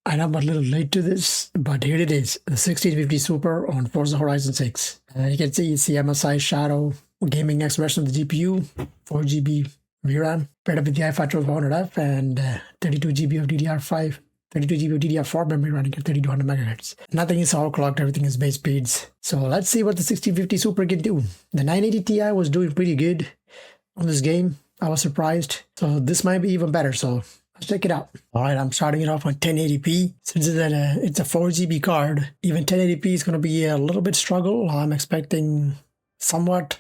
I know I'm a little late to this, but here it is, the 1650 Super on Forza Horizon 6. You can see it's the MSI Shadow Gaming X version of the GPU, 4 GB VRAM, paired up with the i5-1200F and 32 GB of DDR5, 32 GB of DDR4 memory running at 3200 MHz. Nothing is overclocked, everything is base speeds. So let's see what the 1650 Super can do. The 980 Ti was doing pretty good on this game. I was surprised. So this might be even better. So let's check it out. All right, I'm starting it off on 1080p. Since it's a 4 GB card, even 1080p is going to be a little bit struggle. I'm expecting somewhat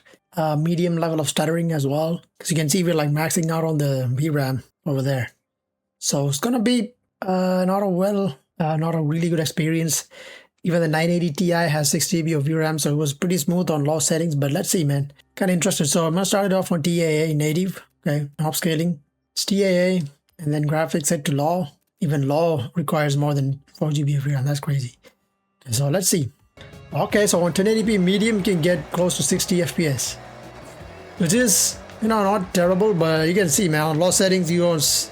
medium level of stuttering as well. Because you can see we're like maxing out on the VRAM over there. So it's going to be not a really good experience. Even the 980 Ti has 6 GB of VRAM, so it was pretty smooth on low settings. But let's see, man. Kind of interested. So I'm going to start it off on TAA native. Okay, upscaling. It's TAA. And then graphics set to low. Even low requires more than 4 GB of RAM. That's crazy. Okay, so let's see. Okay, so on 1080p medium, you can get close to 60 FPS. Which is, not terrible, but you can see, man, on low settings, you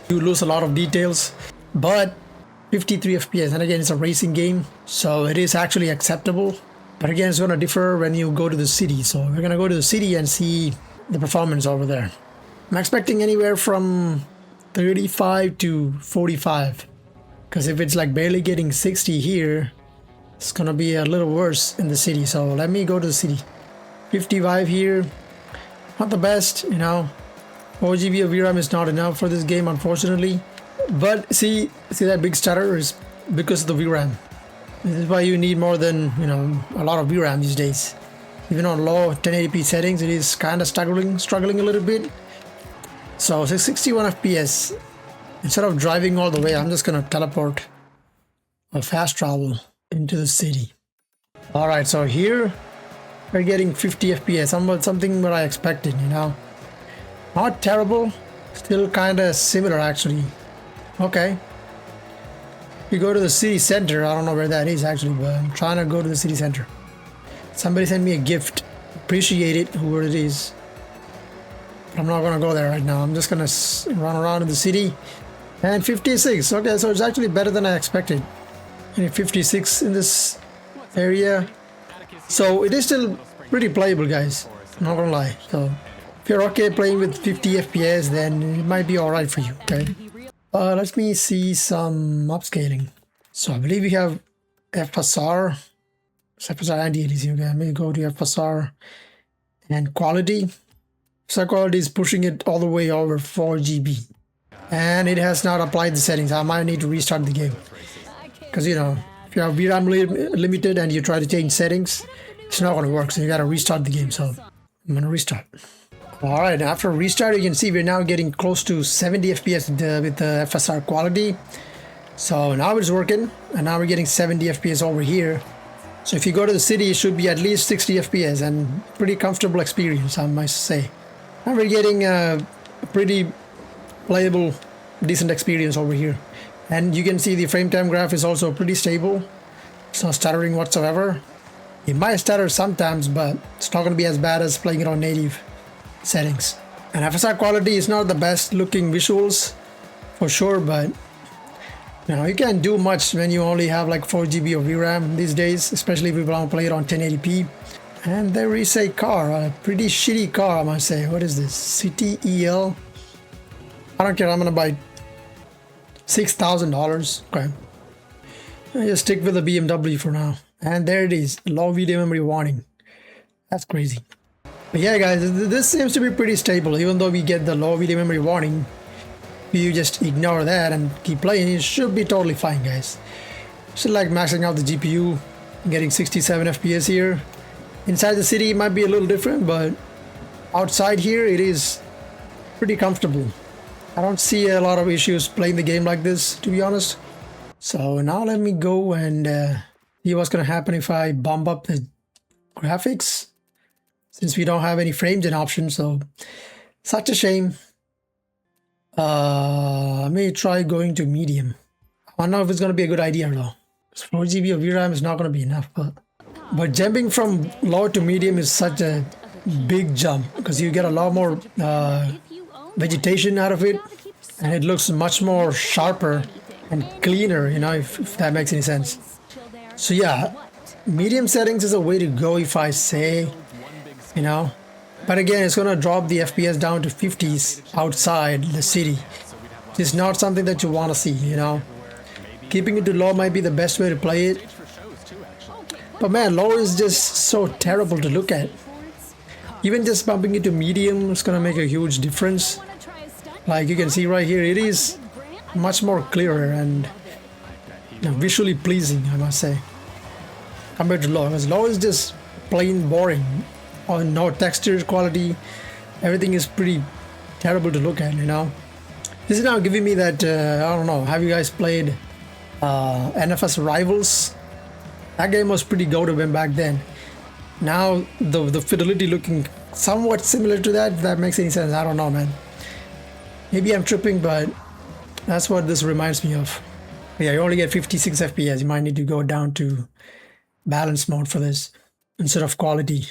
lose a lot of details. But 53 FPS, and again, it's a racing game, so it is actually acceptable. But again, it's going to differ when you go to the city. So we're going to go to the city and see the performance over there. I'm expecting anywhere from 35 to 45, because if it's like barely getting 60 here, it's gonna be a little worse in the city. So let me go to the city. 55 here, not the best, 4 GB of VRAM is not enough for this game, unfortunately. But see that big stutter is because of the VRAM. This is why you need more than a lot of VRAM these days. Even on low 1080p settings, it is kind of struggling a little bit. So 61 FPS. Instead of driving all the way, I'm just gonna teleport or fast travel into the city. All right, so here we're getting 50 FPS, something what I expected, Not terrible, still kind of similar actually. Okay. We go to the city center. I don't know where that is actually, but I'm trying to go to the city center. Somebody sent me a gift. Appreciate it, whoever it is. I'm not gonna go there right now. I'm just gonna run around in the city. And 56. Okay, so it's actually better than I expected. And 56 in this area. So it is still pretty playable, guys. I'm not gonna lie. So if you're okay playing with 50 FPS, then it might be alright for you. Okay. Let me see some upscaling. So I believe we have FSR. It's FSR anti-aliasing. Okay, let me go to FSR and quality. So quality is pushing it all the way over 4 GB. And it has not applied the settings. I might need to restart the game. Because, if you have VRAM limited and you try to change settings, it's not going to work. So you got to restart the game. So I'm going to restart. All right. After restart, you can see we're now getting close to 70 FPS with the FSR quality. So now it's working. And now we're getting 70 FPS over here. So if you go to the city, it should be at least 60 FPS. And pretty comfortable experience, I must say. And we're getting a pretty playable, decent experience over here. And you can see the frame time graph is also pretty stable. It's not stuttering whatsoever. It might stutter sometimes, but it's not going to be as bad as playing it on native settings. And FSR quality is not the best looking visuals for sure, but you can't do much when you only have like 4 GB of VRAM these days, especially if you want to play it on 1080p. And there is a car, a pretty shitty car, I must say. What is this? City EL. I don't care, I'm gonna buy $6,000. Okay. I just stick with the BMW for now. And there it is, low video memory warning. That's crazy. But yeah, guys, this seems to be pretty stable. Even though we get the low video memory warning, you just ignore that and keep playing. It should be totally fine, guys. Still like maxing out the GPU, getting 67 FPS here. Inside the city it might be a little different, but outside here it is pretty comfortable. I don't see a lot of issues playing the game like this, to be honest. So now let me go and see what's going to happen if I bump up the graphics. Since we don't have any frames in option, so such a shame. Let me try going to medium. I don't know if it's going to be a good idea though. 4 GB of VRAM is not going to be enough, but jumping from low to medium is such a big jump because you get a lot more vegetation out of it and it looks much more sharper and cleaner, you know, if that makes any sense. So yeah, medium settings is a way to go if I say, you know. But again, it's gonna drop the FPS down to 50s outside the city. It's not something that you want to see, you know. Keeping it to low might be the best way to play it. But man, low is just so terrible to look at. Even just bumping it to medium is gonna make a huge difference. Like you can see right here, it is much more clearer and, you know, visually pleasing, I must say, compared to low. Because low is just plain boring, or no texture quality. Everything is pretty terrible to look at, you know. This is now giving me that, I don't know, have you guys played NFS Rivals? That game was pretty goated when back then. Now the fidelity looking somewhat similar to that, if that makes any sense. I don't know, man. Maybe I'm tripping, but that's what this reminds me of. But yeah, you only get 56 FPS. You might need to go down to balance mode for this instead of quality.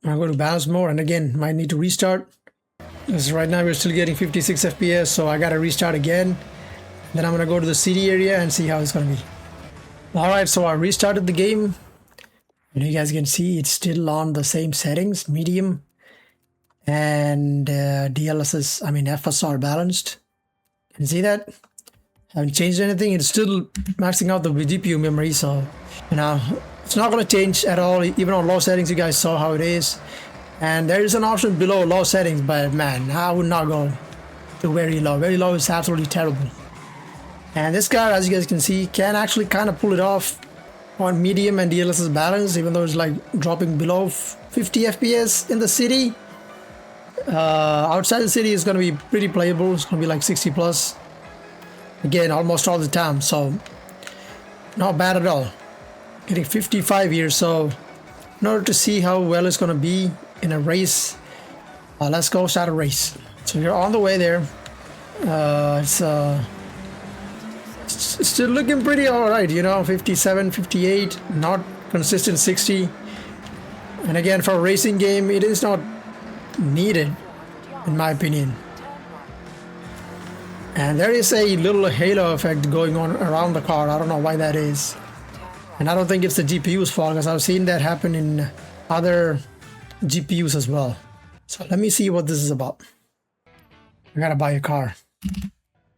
I'll go to balance mode, and again, might need to restart. Because right now we're still getting 56 FPS, so I gotta restart again. Then I'm gonna go to the city area and see how it's gonna be. Alright, so I restarted the game. And you guys can see it's still on the same settings, medium. And DLSS, I mean FSR balanced. Can you see that? Haven't changed anything. It's still maxing out the GPU memory, so you know it's not gonna change at all. Even on low settings, you guys saw how it is. And there is an option below low settings, but man, I would not go to very low. Very low is absolutely terrible. And this car, as you guys can see, can actually kind of pull it off on medium and DLSS balance, even though it's like dropping below 50 FPS in the city. Outside the city is going to be pretty playable. It's going to be like 60 plus. Again, almost all the time, so not bad at all. Getting 55 here, so in order to see how well it's going to be in a race, let's go start a race. So you're on the way there. It's still looking pretty alright, you know, 57, 58, not consistent 60. And again, for a racing game, it is not needed, in my opinion. And there is a little halo effect going on around the car. I don't know why that is. And I don't think it's the GPU's fault, because I've seen that happen in other GPUs as well. So let me see what this is about. I gotta buy a car.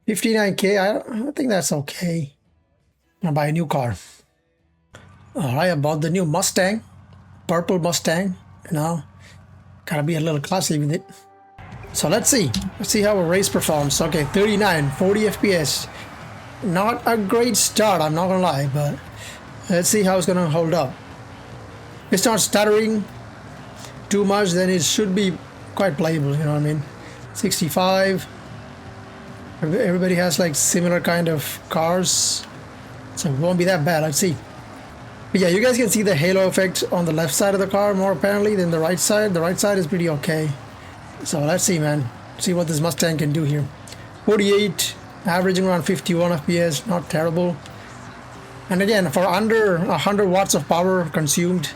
59K, I think that's okay. I'm gonna buy a new car. Alright, I bought the new Mustang. Purple Mustang, you know. Gotta be a little classy with it. So let's see. Let's see how a race performs. Okay, 39, 40 FPS. Not a great start, I'm not gonna lie, but let's see how it's gonna hold up. If it's not stuttering too much, then it should be quite playable, you know what I mean? 65. Everybody has like similar kind of cars, so it won't be that bad. Let's see. But yeah, you guys can see the halo effect on the left side of the car more apparently than the right side. The right side is pretty okay. So let's see, man. See what this Mustang can do here. 48, averaging around 51 FPS, not terrible. And again, for under 100 watts of power consumed,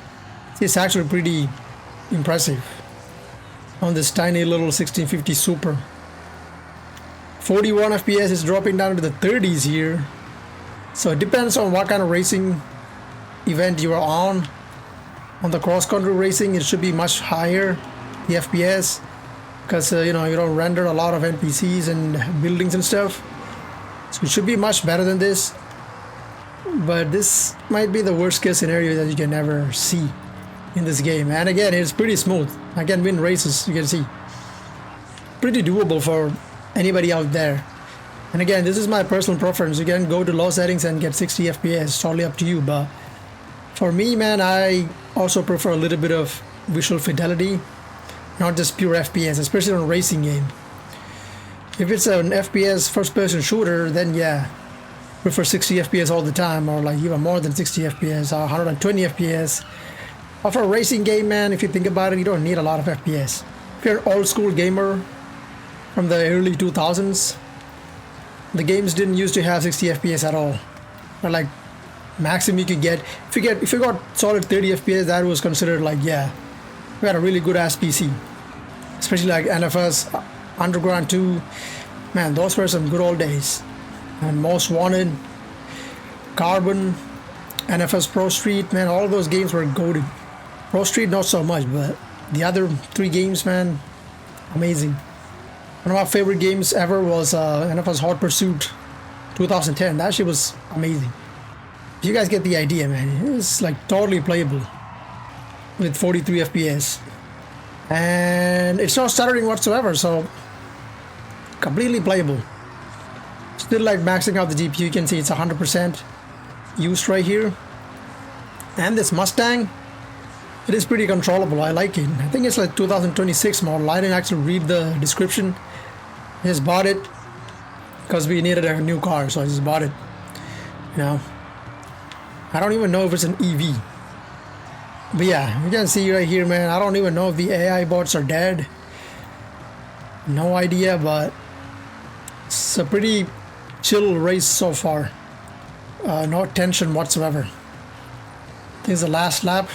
it's actually pretty impressive on this tiny little 1650 Super. 41 FPS is dropping down to the 30s here. So it depends on what kind of racing event you are on. On the cross-country racing, it should be much higher, the FPS, because you know, you don't render a lot of NPCs and buildings and stuff. So it should be much better than this. But this might be the worst case scenario that you can ever see in this game. And again, it's pretty smooth. I can win races, you can see. Pretty doable for anybody out there. And again, this is my personal preference. You can go to low settings and get 60 FPS. It's totally up to you. But for me, man, I also prefer a little bit of visual fidelity, not just pure FPS, especially on a racing game. If it's an FPS first-person shooter, then yeah, prefer 60 FPS all the time, or like even more than 60 FPS, or 120 FPS. But for a racing game, man, if you think about it, you don't need a lot of FPS. If you're an old-school gamer from the early 2000s, the games didn't used to have 60 FPS at all. But like maximum you could get, if you got solid 30 FPS, that was considered like, yeah, we had a really good ass PC. Especially like NFS Underground 2, man, those were some good old days. and Most Wanted, Carbon, NFS Pro Street, man, all those games were goated. Pro Street not so much, but the other 3 games, man, amazing. One of my favorite games ever was NFS Hot Pursuit 2010. That shit was amazing. You guys get the idea, man. It's like totally playable with 43 FPS. And it's not stuttering whatsoever, so completely playable. Still like maxing out the GPU. You can see it's 100% used right here. And this Mustang, it is pretty controllable. I like it. I think it's like 2026 model. I didn't actually read the description. I just bought it because we needed a new car, so I just bought it. You know, I don't even know if it's an EV. But yeah, you can see right here, man, I don't even know if the AI bots are dead. No idea, but it's a pretty chill race so far. No tension whatsoever. I think it's the last lap.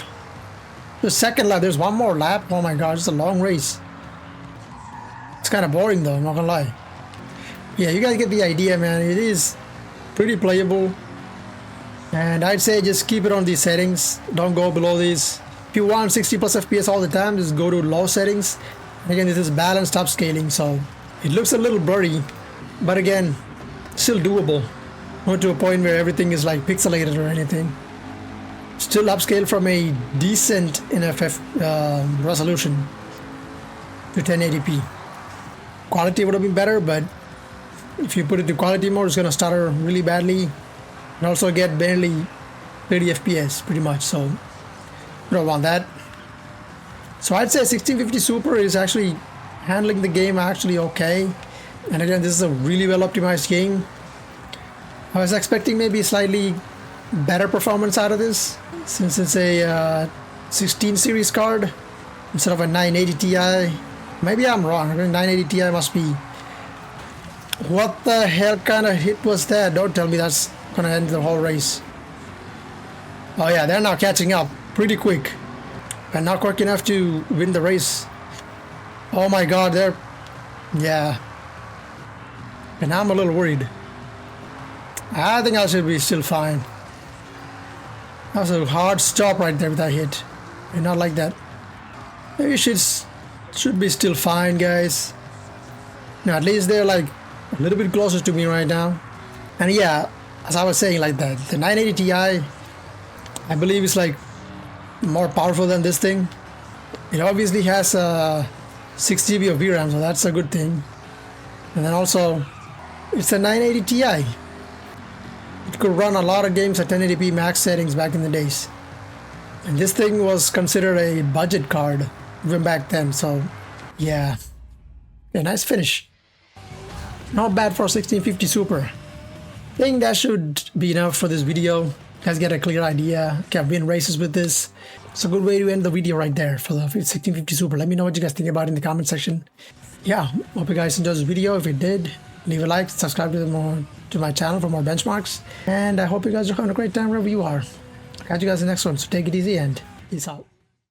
The second lap, there's one more lap. Oh my god, it's a long race. It's kind of boring though, I'm not gonna lie. Yeah, you guys get the idea, man. It is pretty playable. And I'd say just keep it on these settings. Don't go below these. If you want 60 plus FPS all the time, just go to low settings. And again, this is balanced upscaling, so it looks a little blurry, but again, still doable. Not to a point where everything is like pixelated or anything. Still upscale from a decent NFF resolution to 1080p. Quality would have been better, but if you put it to quality mode, it's gonna stutter really badly. And also get barely 30 FPS pretty much, so you don't want that. So I'd say 1650 Super is actually handling the game actually okay. And again, this is a really well optimized game. I was expecting maybe slightly better performance out of this, since it's a 16 series card instead of a 980 Ti. Maybe I'm wrong. I mean, 980 Ti must be. What the hell kind of hit was that? Don't tell me that's gonna end the whole race. Oh yeah, they're now catching up pretty quick, and not quick enough to win the race. Oh my god, they're, yeah. And I'm a little worried. I think I should be still fine. That was a hard stop right there with that hit. And not like that. Maybe should be still fine, guys. Now at least they're like a little bit closer to me right now. And yeah, as I was saying, like that, the 980 Ti, I believe is like more powerful than this thing. It obviously has 6 GB of VRAM, so that's a good thing. And then also, it's a 980 Ti. It could run a lot of games at 1080p max settings back in the days. And this thing was considered a budget card even back then, so yeah. Yeah, nice finish. Not bad for 1650 Super. I think that should be enough for this video. You guys get a clear idea. Can win races with this. It's a good way to end the video right there for the 1650 Super. Let me know what you guys think about it in the comment section. Yeah, hope you guys enjoyed this video. If you did, leave a like, subscribe to my channel for more benchmarks. And I hope you guys are having a great time wherever you are. Catch you guys in the next one, so take it easy and peace out.